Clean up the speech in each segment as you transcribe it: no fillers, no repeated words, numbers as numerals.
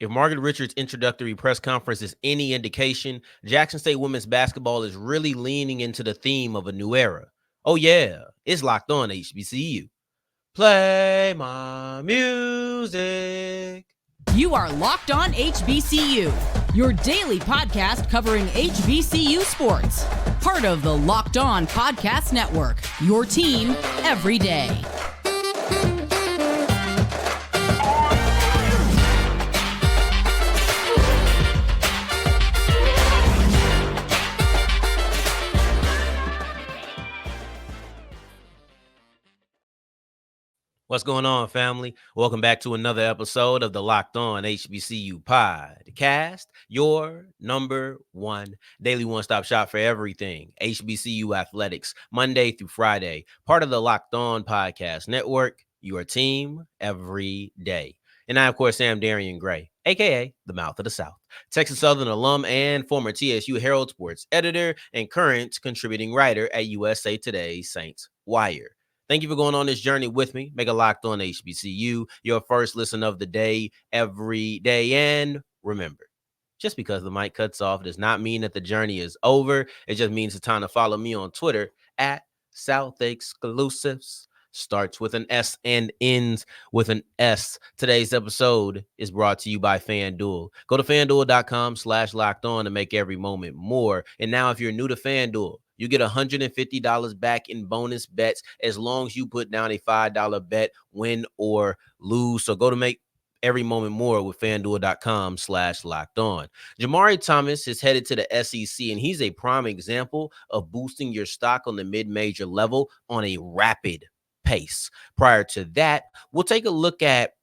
If Margaret Richards' introductory press conference is any indication, Jackson State women's basketball is really leaning into the theme of a new era. Oh yeah, it's locked on HBCU. Play my music. You are Locked On HBCU, your daily podcast covering HBCU sports. Part of the Locked On Podcast Network, your team every day. What's going on, family? Welcome back to another episode of the Locked On HBCU podcast, your number one daily one-stop shop for everything HBCU athletics, Monday through Friday, part of the Locked On Podcast Network, your team every day. And I, of course, am Darian Gray, a.k.a. the Mouth of the South, Texas Southern alum and former TSU Herald Sports editor and current contributing writer at USA Today's Saints Wire. Thank you for going on this journey with me. Make a Locked On HBCU your first listen of the day every day. And remember, just because the mic cuts off does not mean that the journey is over. It just means it's time to follow me on Twitter at South Exclusives. Starts with an S and ends with an S. Today's episode is brought to you by FanDuel. Go to FanDuel.com/lockedon to make every moment more. And now if you're new to FanDuel, you get $150 back in bonus bets as long as you put down a $5 bet, win or lose. So go to make every moment more with FanDuel.com/lockedon. Jamarii Thomas is headed to the SEC, and he's a prime example of boosting your stock on the mid-major level on a rapid pace. Prior to that, we'll take a look at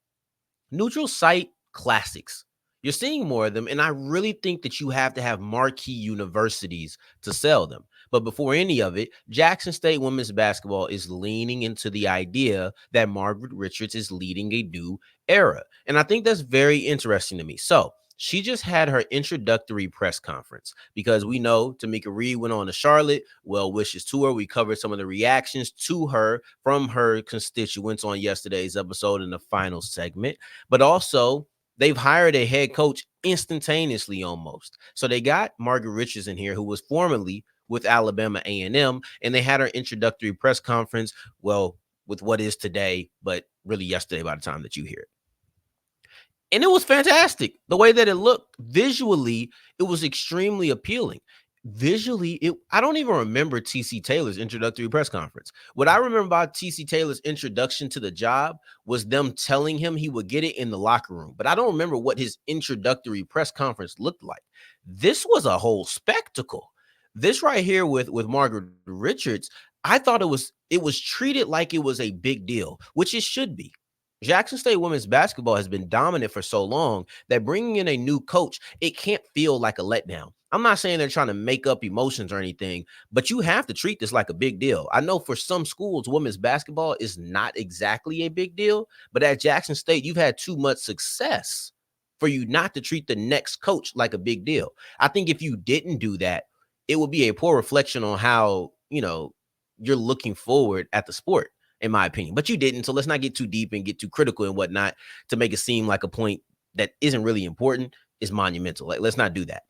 neutral site classics. You're seeing more of them, and I really think that you have to have marquee universities to sell them. But before any of it, Jackson State Women's Basketball is leaning into the idea that Margaret Richards is leading a new era. And I think that's very interesting to me. So she just had her introductory press conference because we know Tamika Reed went on to Charlotte. Well wishes to her. We covered some of the reactions to her from her constituents on yesterday's episode in the final segment. But also, they've hired a head coach instantaneously almost. So they got Margaret Richards in here, who was formerly with Alabama A&M, and they had her introductory press conference, well, with what is today, but really yesterday by the time that you hear it. And it was fantastic. The way that it looked visually, it was extremely appealing. Visually, I don't even remember TC Taylor's introductory press conference. What I remember about TC Taylor's introduction to the job was them telling him he would get it in the locker room. But I don't remember what his introductory press conference looked like. This was a whole spectacle. This right here with Margaret Richards, I thought it was treated like it was a big deal, which it should be. Jackson State women's basketball has been dominant for so long that bringing in a new coach, it can't feel like a letdown. I'm not saying they're trying to make up emotions or anything, but you have to treat this like a big deal. I know for some schools, women's basketball is not exactly a big deal, but at Jackson State, you've had too much success for you not to treat the next coach like a big deal. I think if you didn't do that, it would be a poor reflection on how, you're looking forward at the sport, in my opinion. But you didn't, so let's not get too deep and get too critical and whatnot to make it seem like a point that isn't really important is monumental. Like, let's not do that.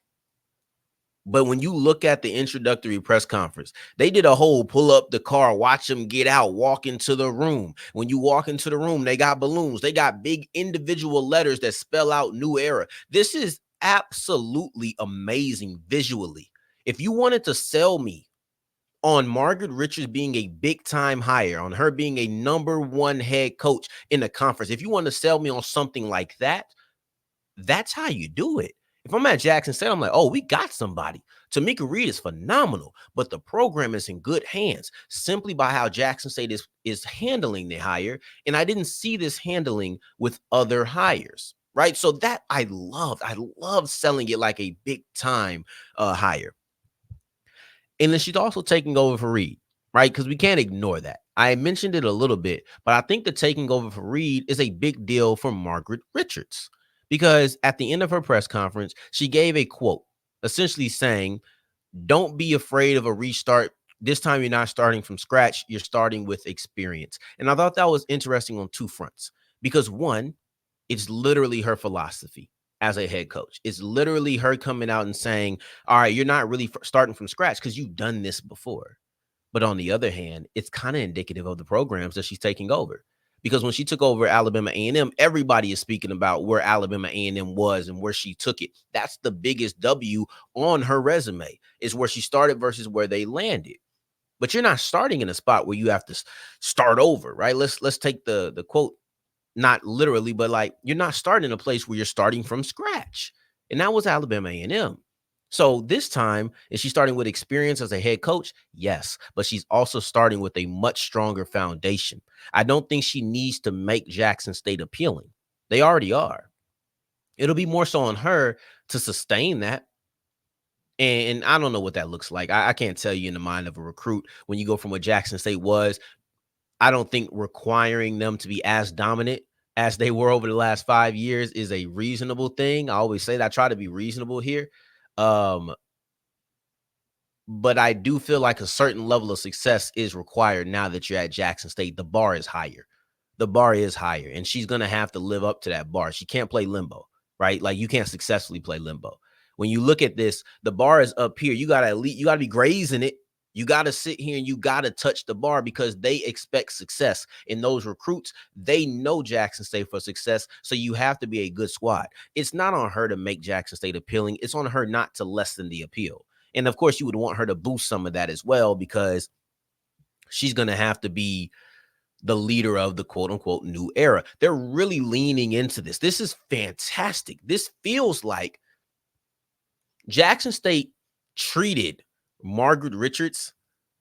But when you look at the introductory press conference, they did a whole pull up the car, watch them get out, walk into the room. When you walk into the room, they got balloons. They got big individual letters that spell out new era. This is absolutely amazing visually. If you wanted to sell me on Margaret Richards being a big-time hire, on her being a number one head coach in the conference, if you want to sell me on something like that, that's how you do it. If I'm at Jackson State, I'm like, oh, we got somebody. Tamika Reed is phenomenal, but the program is in good hands simply by how Jackson State is handling the hire, and I didn't see this handling with other hires, right? So that I love selling it like a big-time hire. And then she's also taking over for Reed, right? Because we can't ignore that. I mentioned it a little bit, but I think the taking over for Reed is a big deal for Margaret Richards because at the end of her press conference, she gave a quote essentially saying, don't be afraid of a restart. This time you're not starting from scratch. You're starting with experience. And I thought that was interesting on two fronts because one, it's literally her philosophy. as a head coach. It's literally her coming out and saying, all right, you're not really starting from scratch because you've done this before. But on the other hand, it's kind of indicative of the programs that she's taking over. Because when she took over Alabama A&M, everybody is speaking about where Alabama A&M was and where she took it. That's the biggest W on her resume, is where she started versus where they landed. But you're not starting in a spot where you have to start over, right? Let's take the quote, not literally, but like, you're not starting in a place where you're starting from scratch. And that was Alabama A&M. So this time, is she starting with experience as a head coach? Yes, but she's also starting with a much stronger foundation. I don't think she needs to make Jackson State appealing. They already are. It'll be more so on her to sustain that. And I don't know what that looks like. I can't tell you in the mind of a recruit when you go from what Jackson State was. I don't think requiring them to be as dominant as they were over the last 5 years is a reasonable thing. I always say that I try to be reasonable here. But I do feel like a certain level of success is required now that you're at Jackson State. The bar is higher. The bar is higher, and she's going to have to live up to that bar. She can't play limbo, right? Like, you can't successfully play limbo. When you look at this, the bar is up here. You got to be grazing it. You got to sit here and you got to touch the bar because they expect success. And those recruits, they know Jackson State for success. So you have to be a good squad. It's not on her to make Jackson State appealing. It's on her not to lessen the appeal. And of course, you would want her to boost some of that as well, because she's going to have to be the leader of the quote unquote new era. They're really leaning into this. This is fantastic. This feels like Jackson State treated Margaret Richards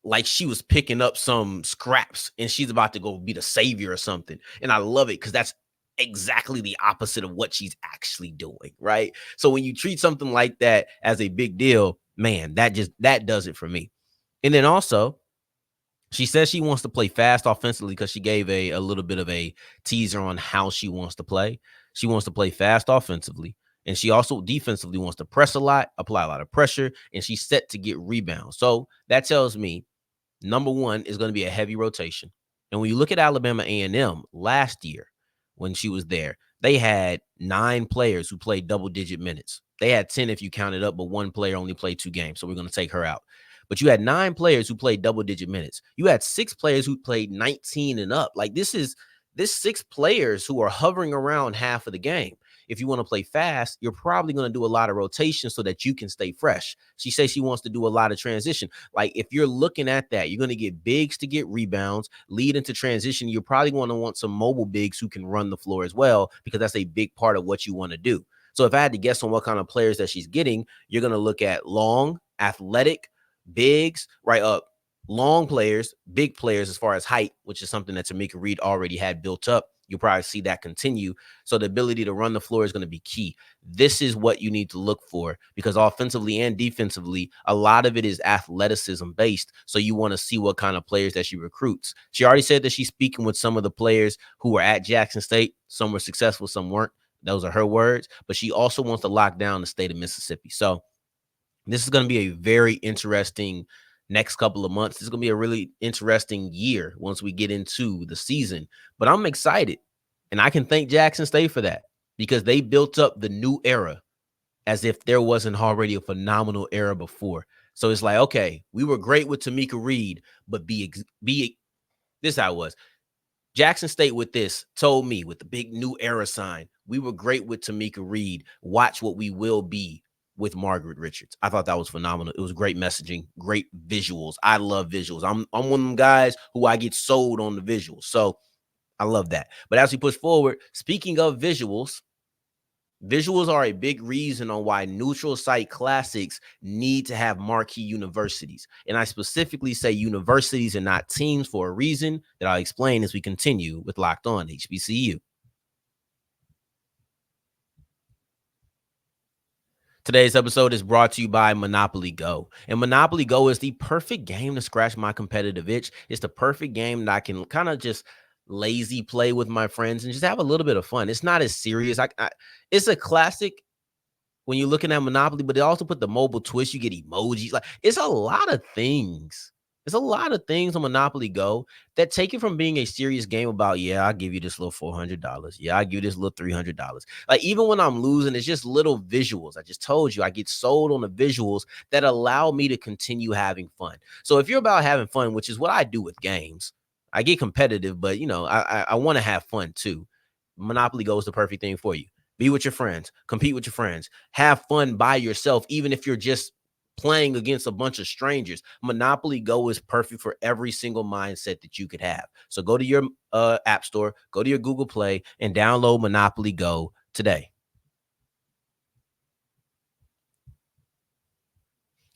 like she was picking up some scraps and she's about to go be the savior or something. And I love it because that's exactly the opposite of what she's actually doing, right? So when you treat something like that as a big deal, man, that does it for me. And then also, she says she wants to play fast offensively because she gave a little bit of a teaser on how she wants to play. She wants to play fast offensively. And she also defensively wants to press a lot, apply a lot of pressure, and she's set to get rebounds. So that tells me, number one, is going to be a heavy rotation. And when you look at Alabama A&M last year, when she was there, they had 9 players who played double-digit minutes. They had 10 if you count it up, but one player only played 2 games, so we're going to take her out. But you had 9 players who played double-digit minutes. You had 6 players who played 19 and up. Like, this 6 players who are hovering around half of the game. If you want to play fast, you're probably going to do a lot of rotation so that you can stay fresh. She says she wants to do a lot of transition. Like, if you're looking at that, you're going to get bigs to get rebounds, lead into transition. You're probably going to want some mobile bigs who can run the floor as well, because that's a big part of what you want to do. So if I had to guess on what kind of players that she's getting, you're going to look at long, athletic, bigs, right up. Long players, big players as far as height, which is something that Jamarii Reed already had built up. You'll probably see that continue. So the ability to run the floor is going to be key. This is what you need to look for, because offensively and defensively, a lot of it is athleticism based. So you want to see what kind of players that she recruits. She already said that she's speaking with some of the players who were at Jackson State. Some were successful, some weren't. Those are her words. But she also wants to lock down the state of Mississippi. So this is going to be a very interesting next couple of months. It's going to be a really interesting year once we get into the season. But I'm excited, and I can thank Jackson State for that, because they built up the new era as if there wasn't already a phenomenal era before. So it's like, okay, we were great with Jamarii Reed, but this is how it was. Jackson State with this told me, with the big new era sign, we were great with Jamarii Reed. Watch what we will be with Margaret Richards. I thought that was phenomenal. It was great messaging, great visuals. I love visuals. I'm one of them guys who I get sold on the visuals. So I love that. But as we push forward, speaking of visuals, visuals are a big reason on why neutral site classics need to have marquee universities. And I specifically say universities and not teams for a reason that I'll explain as we continue with Locked On HBCU. Today's episode is brought to you by Monopoly Go. And Monopoly Go is the perfect game to scratch my competitive itch. It's the perfect game that I can kind of just lazy play with my friends and just have a little bit of fun. It's not as serious. It's a classic when you're looking at Monopoly, but they also put the mobile twist. You get emojis. Like, it's a lot of things There's a lot of things on Monopoly Go that take it from being a serious game about, yeah, I'll give you this little $400. Yeah, I'll give you this little $300. Like, even when I'm losing, it's just little visuals. I just told you, I get sold on the visuals that allow me to continue having fun. So if you're about having fun, which is what I do with games, I get competitive, but, I want to have fun too. Monopoly Go is the perfect thing for you. Be with your friends, compete with your friends, have fun by yourself, even if you're just playing against a bunch of strangers. Monopoly Go is perfect for every single mindset that you could have. So go to your app store, go to your Google Play, and download Monopoly Go today.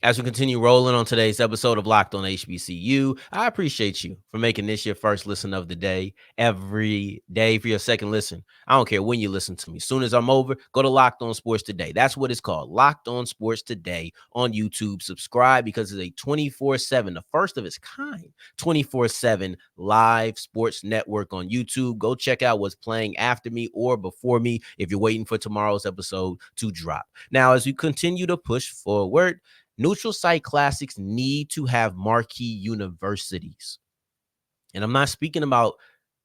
As we continue rolling on today's episode of Locked on HBCU, I appreciate you for making this your first listen of the day. Every day for your second listen. I don't care when you listen to me. As soon as I'm over, go to Locked on Sports Today. That's what it's called. Locked on Sports Today on YouTube. Subscribe because it's a 24/7, the first of its kind, 24/7 live sports network on YouTube. Go check out what's playing after me or before me if you're waiting for tomorrow's episode to drop. Now, as we continue to push forward, neutral site classics need to have marquee universities. And I'm not speaking about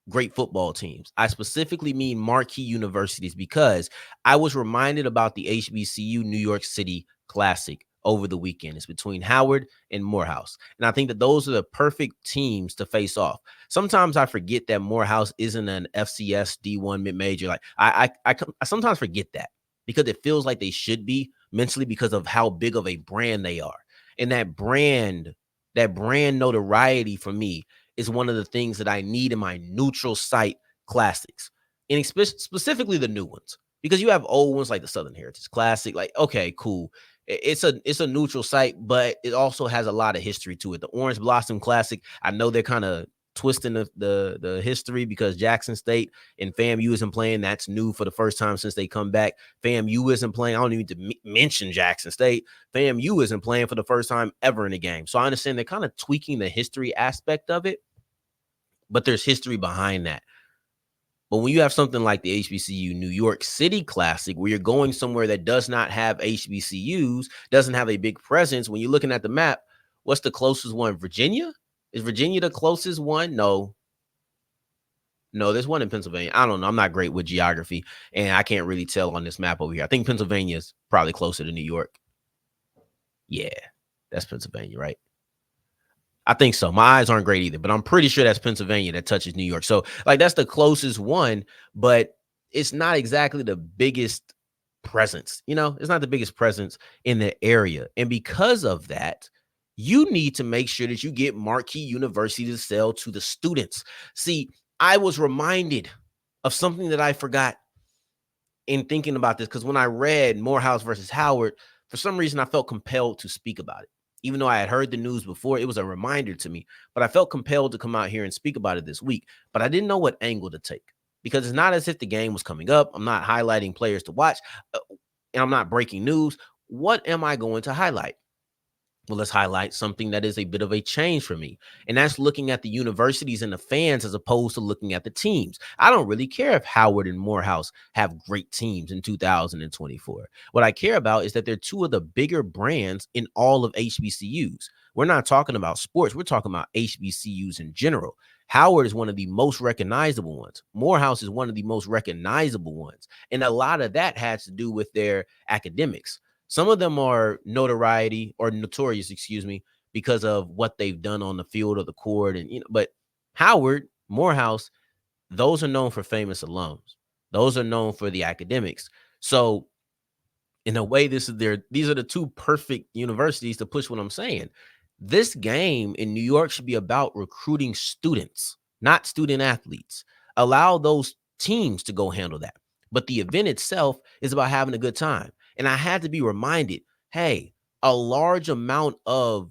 great football teams. I specifically mean marquee universities because I was reminded about the HBCU New York City Classic over the weekend. It's between Howard and Morehouse. And I think that those are the perfect teams to face off. Sometimes I forget that Morehouse isn't an FCS D1 mid-major. Like I sometimes forget that because it feels like they should be mentally because of how big of a brand they are. And that brand notoriety for me is one of the things that I need in my neutral site classics, and specifically the new ones, because you have old ones like the Southern Heritage Classic. Like, okay, cool. It's a neutral site, but it also has a lot of history to it. The Orange Blossom Classic, I know they're kind of twisting the history because Jackson State and FAMU isn't playing. That's new for the first time since they come back. FAMU isn't playing. I don't even need to mention Jackson State. FAMU isn't playing for the first time ever in a game. So I understand they're kind of tweaking the history aspect of it, but there's history behind that. But when you have something like the HBCU New York City Classic, where you're going somewhere that does not have HBCUs, doesn't have a big presence, when you're looking at the map, what's the closest one? Virginia? Is Virginia the closest one? No, there's one in Pennsylvania. I don't know. I'm not great with geography, and I can't really tell on this map over here. I think Pennsylvania is probably closer to New York. Yeah, that's Pennsylvania, right? I think so. My eyes aren't great either, but I'm pretty sure that's Pennsylvania that touches New York. So, like, that's the closest one, but it's not exactly the biggest presence. It's not the biggest presence in the area. And because of that, you need to make sure that you get marquee university to sell to the students. See, I was reminded of something that I forgot in thinking about this, because when I read Morehouse versus Howard, for some reason I felt compelled to speak about it. Even though I had heard the news before, it was a reminder to me, but I felt compelled to come out here and speak about it this week, but I didn't know what angle to take, because it's not as if the game was coming up. I'm not highlighting players to watch, and I'm not breaking news. What am I going to highlight? Well, let's highlight something that is a bit of a change for me. And that's looking at the universities and the fans as opposed to looking at the teams. I don't really care if Howard and Morehouse have great teams in 2024. What I care about is that they're two of the bigger brands in all of HBCUs. We're not talking about sports. We're talking about HBCUs in general. Howard is one of the most recognizable ones. Morehouse is one of the most recognizable ones. And a lot of that has to do with their academics. Some of them are notorious, because of what they've done on the field or the court. But Howard, Morehouse, those are known for famous alums. Those are known for the academics. So in a way, these are the two perfect universities to push what I'm saying. This game in New York should be about recruiting students, not student athletes. Allow those teams to go handle that. But the event itself is about having a good time. And I had to be reminded, hey, a large amount of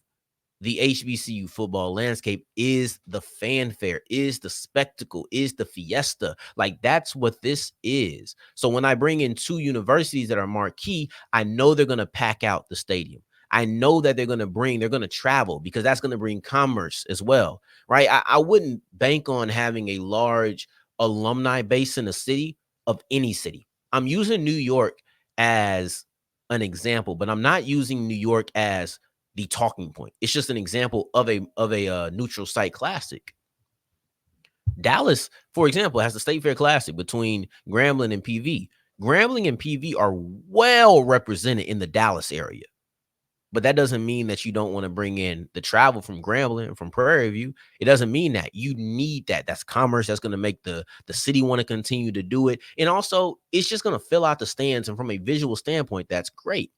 the HBCU football landscape is the fanfare, is the spectacle, is the fiesta. Like, that's what this is. So when I bring in two universities that are marquee, I know they're going to pack out the stadium. I know that they're going to travel, because that's going to bring commerce as well, right? I wouldn't bank on having a large alumni base in a city of any city. I'm using New York as an example, but I'm not using New York as the talking point. It's just an example of a neutral site classic. Dallas, for example, has the State Fair Classic between Grambling and PV. Grambling and PV are well represented in the Dallas area. But that doesn't mean that you don't want to bring in the travel from Grambling and from Prairie View. It doesn't mean that. You need that. That's commerce. That's going to make the city want to continue to do it. And also, it's just going to fill out the stands. And from a visual standpoint, that's great.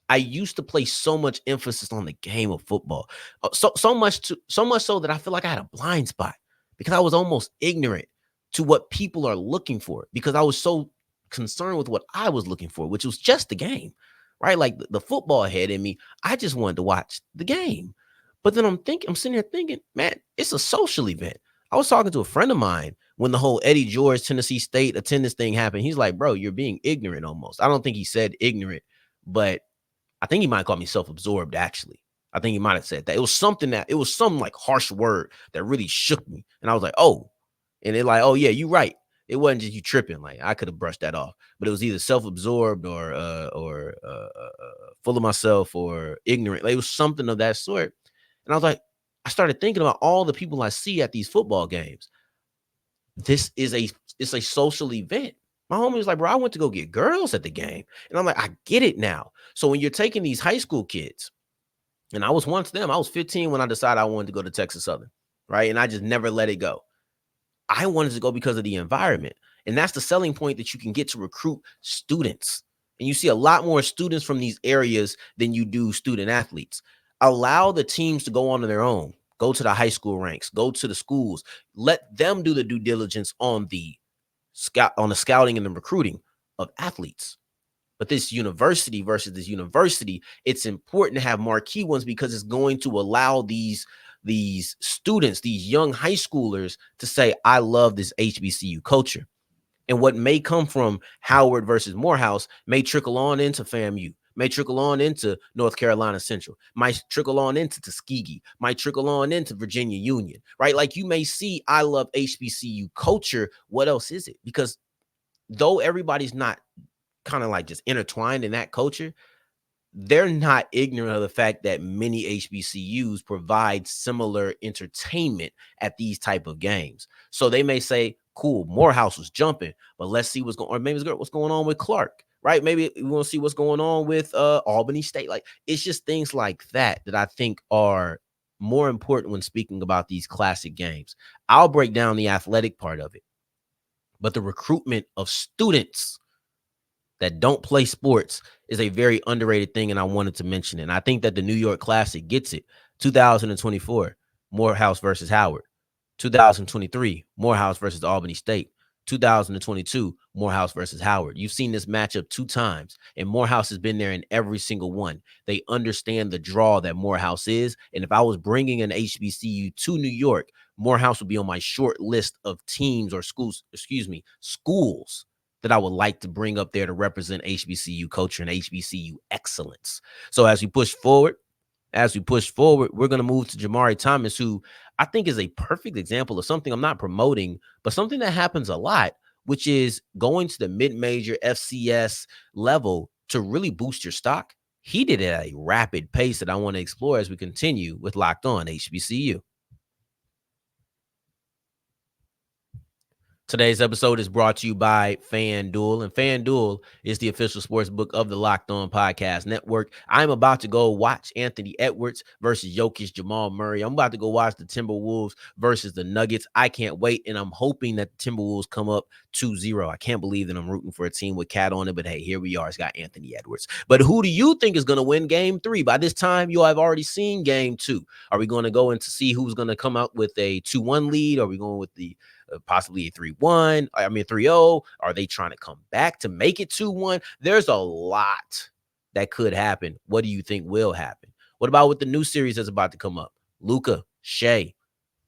I used to place so much emphasis on the game of football. So much so that I feel like I had a blind spot because I was almost ignorant to what people are looking for because I was so concerned with what I was looking for, which was just the game. Right? Like the football head in me, I just wanted to watch the game. But then I'm sitting here thinking, man, it's a social event. I was talking to a friend of mine when the whole Eddie George, Tennessee State attendance thing happened. He's like, bro, you're being ignorant almost. I don't think he said ignorant, but I think he might call me self-absorbed, actually. I think he might have said that. It was some like harsh word that really shook me. And I was like, oh. And they're like, oh, yeah, you're right. It wasn't just you tripping. Like I could have brushed that off, but it was either self-absorbed or full of myself or ignorant. Like, it was something of that sort. And I was like, I started thinking about all the people I see at these football games. It's a social event. My homie was like, bro, I went to go get girls at the game. And I'm like, I get it now. So when you're taking these high school kids, and I was once them, I was 15 when I decided I wanted to go to Texas Southern, right? And I just never let it go. I wanted to go because of the environment. And that's the selling point that you can get to recruit students. And you see a lot more students from these areas than you do student athletes. Allow the teams to go on their own. Go to the high school ranks. Go to the schools. Let them do the due diligence on the scouting and the recruiting of athletes. But this university versus this university, it's important to have marquee ones because it's going to allow these students, these young high schoolers to say, I love this HBCU culture. And what may come from Howard versus Morehouse may trickle on into FAMU, may trickle on into North Carolina Central, might trickle on into Tuskegee, might trickle on into Virginia Union, right? Like you may see, I love HBCU culture. What else is it? Because though everybody's not kind of like just intertwined in that culture, they're not ignorant of the fact that many HBCUs provide similar entertainment at these type of games. So they may say, cool, Morehouse was jumping, but let's see what's going on. Or maybe what's going on with Clark, right? Maybe we want to see what's going on with Albany State. Like, it's just things like that I think are more important when speaking about these classic games. I'll break down the athletic part of it, but the recruitment of students that don't play sports is a very underrated thing, and I wanted to mention it. And I think that the New York Classic gets it. 2024, Morehouse versus Howard. 2023, Morehouse versus Albany State. 2022, Morehouse versus Howard. You've seen this matchup 2 times, and Morehouse has been there in every single one. They understand the draw that Morehouse is, and if I was bringing an HBCU to New York, Morehouse would be on my short list of teams or schools that I would like to bring up there to represent HBCU culture and HBCU excellence. So as we push forward, we're going to move to Jamarii Thomas, who I think is a perfect example of something I'm not promoting, but something that happens a lot, which is going to the mid-major FCS level to really boost your stock. He did it at a rapid pace that I want to explore as we continue with Locked On HBCU. Today's episode is brought to you by FanDuel, and FanDuel is the official sports book of the Locked On Podcast Network. I'm about to go watch Anthony Edwards versus Jokic Jamal Murray. I'm about to go watch the Timberwolves versus the Nuggets. I can't wait, and I'm hoping that the Timberwolves come up 2-0. I can't believe that I'm rooting for a team with Cat on it, but hey, here we are. It's got Anthony Edwards. But who do you think is going to win Game 3? By this time, you'll have already seen Game 2. Are we going to go in to see who's going to come out with a 2-1 lead? Are we going with the possibly a 3-0? Are they trying to come back to make it 2-1? There's a lot that could happen. What do you think will happen? What about with the new series that's about to come up? Luka, Shea,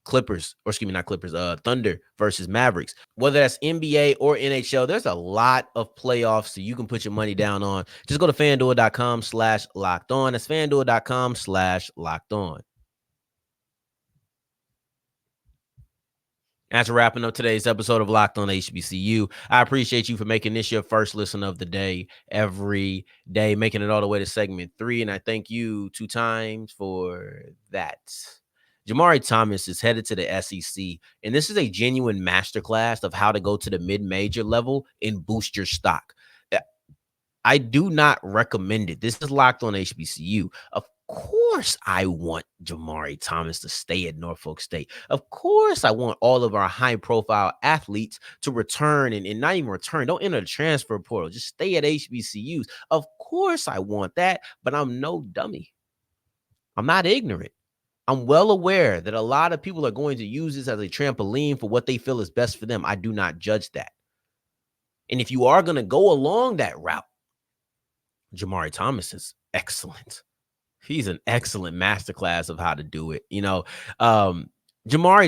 Thunder versus Mavericks. Whether that's NBA or NHL, there's a lot of playoffs so you can put your money down on. Just go to FanDuel.com/lockedon. That's FanDuel.com/lockedon. As we're wrapping up today's episode of Locked on HBCU, I appreciate you for making this your first listen of the day every day, making it all the way to segment 3. And I thank you 2 times for that. Jamarii Thomas is headed to the SEC, and this is a genuine masterclass of how to go to the mid-major level and boost your stock. I do not recommend it. This is Locked on HBCU. Of course, I want Jamarii Thomas to stay at Norfolk State. Of course, I want all of our high-profile athletes to return and not even return. Don't enter the transfer portal. Just stay at HBCUs. Of course, I want that, but I'm no dummy. I'm not ignorant. I'm well aware that a lot of people are going to use this as a trampoline for what they feel is best for them. I do not judge that. And if you are going to go along that route, Jamarii Thomas is excellent. He's an excellent masterclass of how to do it. Jamarii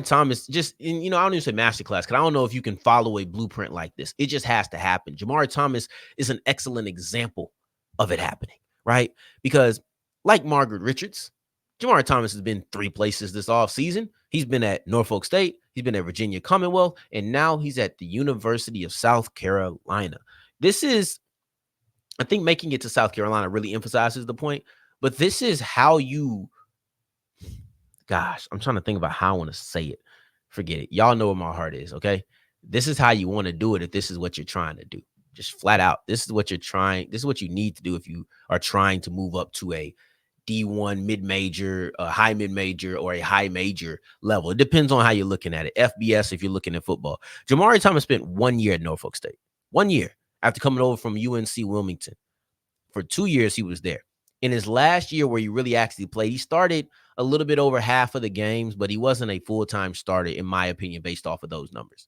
Thomas I don't even say masterclass because I don't know if you can follow a blueprint like this. It just has to happen. Jamarii Thomas is an excellent example of it happening, right? Because like Margaret Richards, Jamarii Thomas has been 3 places this offseason. He's been at Norfolk State, he's been at Virginia Commonwealth, and now he's at the University of South Carolina. I think making it to South Carolina really emphasizes the point, but this is how I'm trying to think about how I want to say it. Forget it. Y'all know where my heart is, okay? This is how you want to do it if this is what you're trying to do. Just flat out. This is what you need to do if you are trying to move up to a D1 mid-major, a high mid-major, or a high major level. It depends on how you're looking at it. FBS if you're looking at football. Jamarii Thomas spent 1 year at Norfolk State. 1 year. After coming over from UNC Wilmington. For 2 years, he was there. In his last year where he really actually played, he started a little bit over half of the games, but he wasn't a full-time starter, in my opinion, based off of those numbers.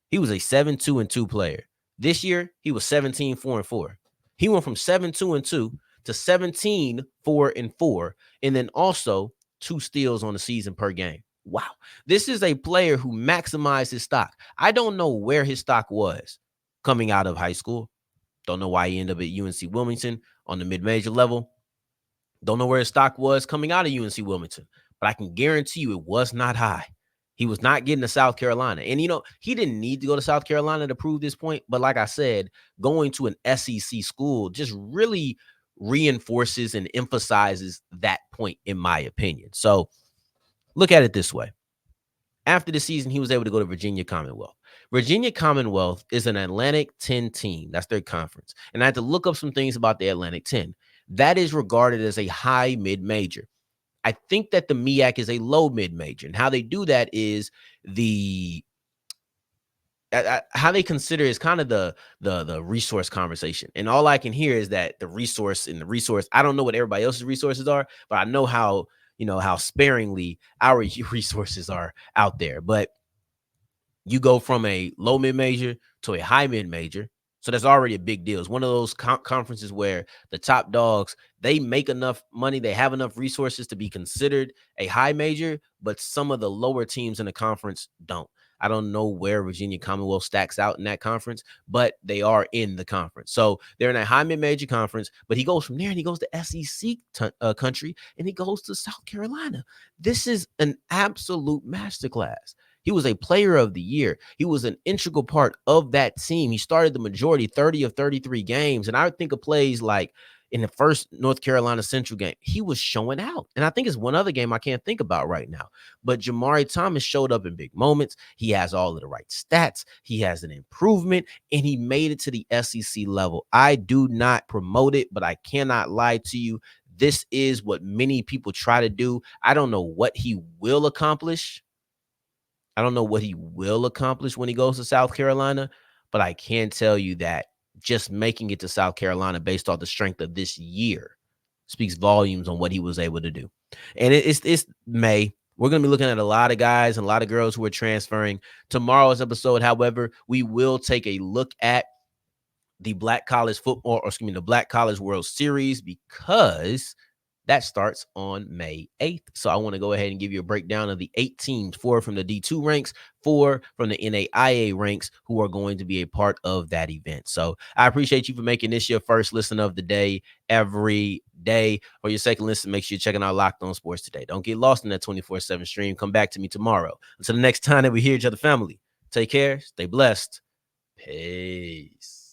He was a 7-2-2 player. This year, he was 17-4-4. He went from 7-2-2 to 17-4-4, and then also 2 steals on the season per game. Wow. This is a player who maximized his stock. I don't know where his stock was coming out of high school. Don't know why he ended up at UNC Wilmington on the mid-major level. Don't know where his stock was coming out of UNC Wilmington, but I can guarantee you it was not high. He was not getting to South Carolina. And, he didn't need to go to South Carolina to prove this point. But like I said, going to an SEC school just really reinforces and emphasizes that point, in my opinion. So look at it this way. After the season, he was able to go to Virginia Commonwealth. Virginia Commonwealth is an Atlantic 10 team. That's their conference. And I had to look up some things about the Atlantic 10. That is regarded as a high mid-major. I think that the MEAC is a low mid-major. And how they do that is how they consider is kind of the resource conversation. And all I can hear is that the resource, I don't know what everybody else's resources are, but I know how sparingly our resources are out there. But you go from a low mid-major to a high mid-major. So that's already a big deal. It's one of those conferences where the top dogs, they make enough money, they have enough resources to be considered a high major, but some of the lower teams in the conference don't. I don't know where Virginia Commonwealth stacks out in that conference, but they are in the conference. So they're in a high mid-major conference, but he goes from there and he goes to SEC country and he goes to South Carolina. This is an absolute masterclass. He was a player of the year. He was an integral part of that team. He started the majority, 30 of 33 games. And I would think of plays like in the first North Carolina Central game, he was showing out. And I think it's one other game I can't think about right now. But Jamarii Thomas showed up in big moments. He has all of the right stats. He has an improvement, and he made it to the SEC level. I do not promote it, but I cannot lie to you. This is what many people try to do. I don't know what he will accomplish. When he goes to South Carolina, but I can tell you that just making it to South Carolina based off the strength of this year speaks volumes on what he was able to do. And it's May. We're going to be looking at a lot of guys and a lot of girls who are transferring. Tomorrow's episode, however, we will take a look at the Black College World Series because That starts on May 8th. So I want to go ahead and give you a breakdown of the 8 teams, 4 from the D2 ranks, 4 from the NAIA ranks, who are going to be a part of that event. So I appreciate you for making this your first listen of the day every day. For your second listen, make sure you're checking out Locked On Sports today. Don't get lost in that 24/7 stream. Come back to me tomorrow. Until the next time that we hear each other, family, take care, stay blessed. Peace.